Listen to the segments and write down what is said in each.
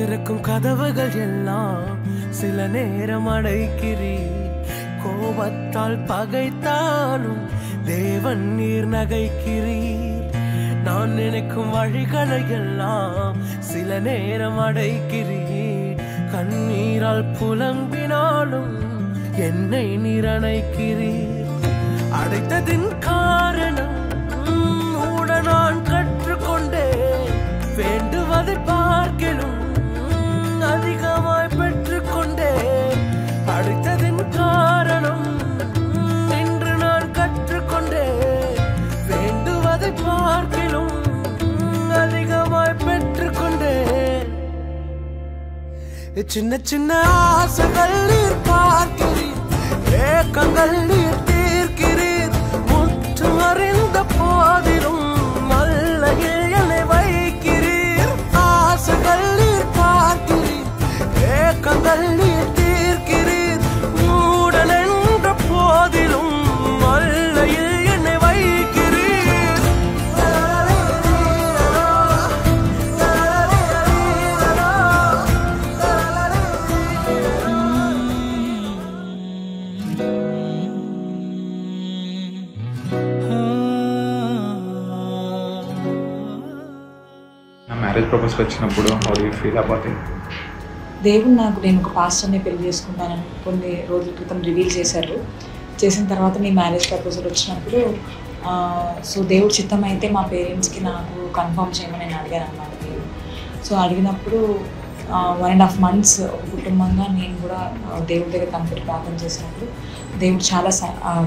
திறக்கும் கதவுகள் எல்லாம் சில நேரம் அடைக்கிறீர். கோபத்தால் பகைத்தாலும் தேவன் நீர் நகைக்கிறீர். நான் நினைக்கும் வழிகளை எல்லாம் சில நேரம் அடைக்கிறீர். கண்ணீரால் புலம்பினாலும் என்னை நீர் அணைக்கிறீர். அடைத்ததின் காரணம் கூட நான் கற்றுக்கொண்டேன். வேண்டுவதை பார்க்கிலும் அதிகமாய் பெற்றுக்கொண்டேன். அடைத்ததின் காரணம் என்று நான் கற்றுக்கொண்டேன். வேண்டுவதை பார்க்கிலும் அதிகமாய் பெற்றுக்கொண்டேன். சின்ன சின்ன ஆசைகள் நீர் பார்க்கிறீர். ஏக்கங்கள் நீர் தீர்க்கிறீர். முற்று அறிந்த போதிலும் நல்லையில் என்னை வைக்கிறீர். ஆசைகள் நீர் பார்க்கிறீர். ஏக்கங்கள் நீர் தீர்க்கிறீர். மூடன் என்ற போதிலும் நல்லையில் என்னை வைக்கிறீர். మ్యారేజ్ ప్రపోజల్ వచ్చినప్పుడు how do you feel about it? దేవుడు నాకు నేను ఒక పాస్టర్ని పెళ్లి చేసుకుంటానని కొన్ని రోజుల క్రితం రివీల్ చేశారు. చేసిన తర్వాత మీ మ్యారేజ్ ప్రపోజల్ వచ్చినప్పుడు సో దేవుడు చిత్తం అయితే మా పేరెంట్స్కి నాకు కన్ఫర్మ్ చేయమని నేను అడిగాను అన్నమాట. సో అడిగినప్పుడు 1.5 months ఒక కుటుంబంగా నేను కూడా దేవుడి దగ్గర కనిపెట్టి ప్రార్థన చేసినప్పుడు దేవుడు చాలా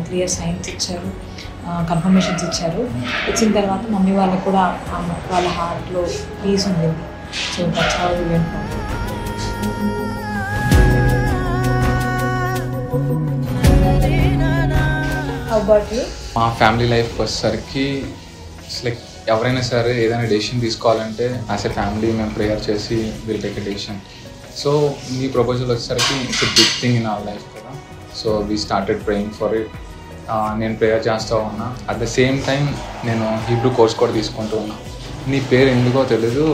క్లియర్ సైన్స్ ఇచ్చారు, కన్ఫర్మేషన్స్ ఇచ్చారు. ఇచ్చిన తర్వాత మమ్మీ వాళ్ళకు కూడా వాళ్ళ హార్ట్లో పీస్ ఉండింది. So that's how we went forward. How about you? మా ఫ్యామిలీ లైఫ్కి వచ్చేసరికి ఇట్స్ లైక్ ఎవరైనా సరే ఏదైనా డెసిషన్ తీసుకోవాలంటే యాజ్ ఎ ఫ్యామిలీ మేము ప్రేయర్ చేసి will take a decision. So మీ ప్రపోజల్ వచ్చేసరికి it's a big thing in our life కదా. So we started praying for it. నేను ప్రేయర్ చేస్తూ ఉన్నా. అట్ ద సేమ్ టైం నేను హీబ్రూ కోర్స్ కూడా తీసుకుంటూ ఉన్నా. నీ పేరు ఎందుకో తెలీదు,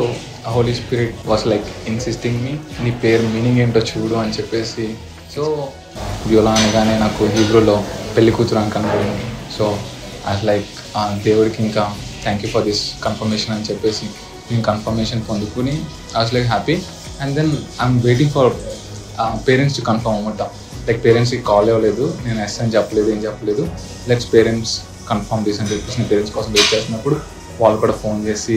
Holi spirit was like insisting me, నీ పేరు మీనింగ్ ఏంటో చూడు అని చెప్పేసి. సో వ్యూలా అనగానే నాకు హీబ్రూలో పెళ్లి కూతురు అని కనపడింది. సో యాజ్ లైక్ దేవుడికి ఇంకా thank you for this confirmation అని చెప్పేసి నేను కన్ఫర్మేషన్ పొందుకుని I was like happy. And then I'm waiting for parents to confirm అన్నమాట. లైక్ పేరెంట్స్కి కాల్ ఇవ్వలేదు, నేను ఎస్ అని చెప్పలేదు, ఏం చెప్పలేదు. లెట్స్ పేరెంట్స్ కన్ఫర్మ్ దిస్ అని చెప్పేసి నేను పేరెంట్స్ కోసం వెయిట్ చేసినప్పుడు వాళ్ళు కూడా ఫోన్ చేసి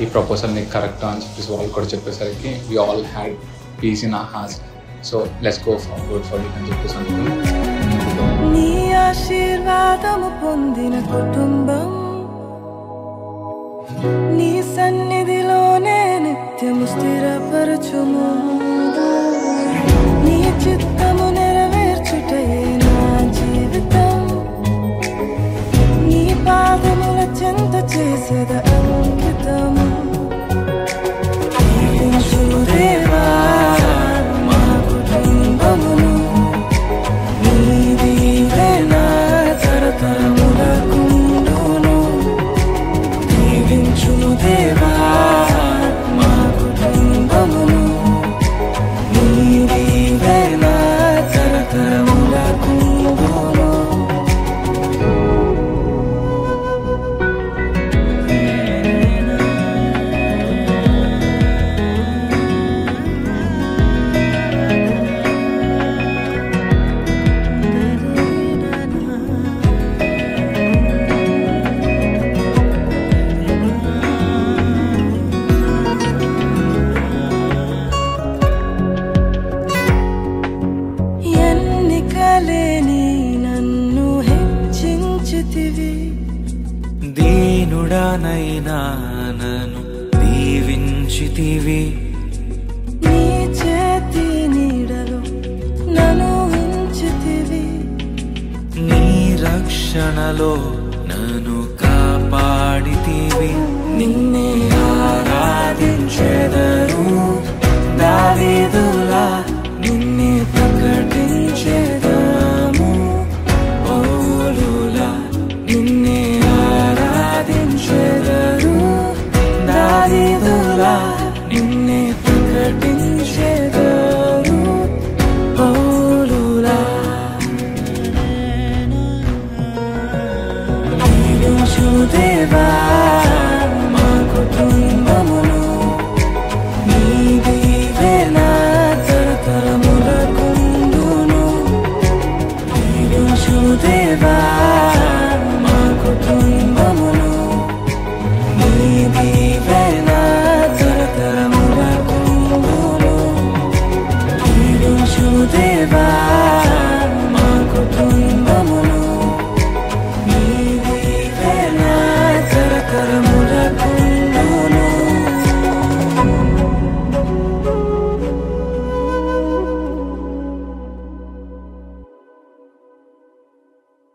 ఈ ప్రపోజల్ నీకు కరెక్టా అని చెప్పేసి వాళ్ళు కూడా చెప్పేసరికి we all had peace in our hearts. So let's go forward for it అని చెప్పేసి అనుకున్నాను. నీ ఆశీర్వాదము పొందిన కుటుంబం నీ సన్నిధిలోనే నిత్యము స్థిరపరచుము. నీ చిత్తము నెరవేర్చుటయే నా జీవితం. నీ పాదముల చెంత చేసేద అంకితము. దేవా మా కుటుంబమును నీవే నా తరతరములకుండును. దీవించుము దేవా మా కుటుంబమును నీవే నా తరతరములకుండును. దీనుడనైనా నన్ను దీవించితివి. నీ చేతి నీడలో నన్ను ఉంచితివి. నీ రక్షణలో నన్ను కాపాడితివి. నిన్నే ఆరాధించెదను దావీదులా నిన్నే ప్రకటించెదము. పౌలులా నిన్నే ఆరాధించెదను దావీదులా నిన్నే ప్రకటించెదము. యేసుదేవా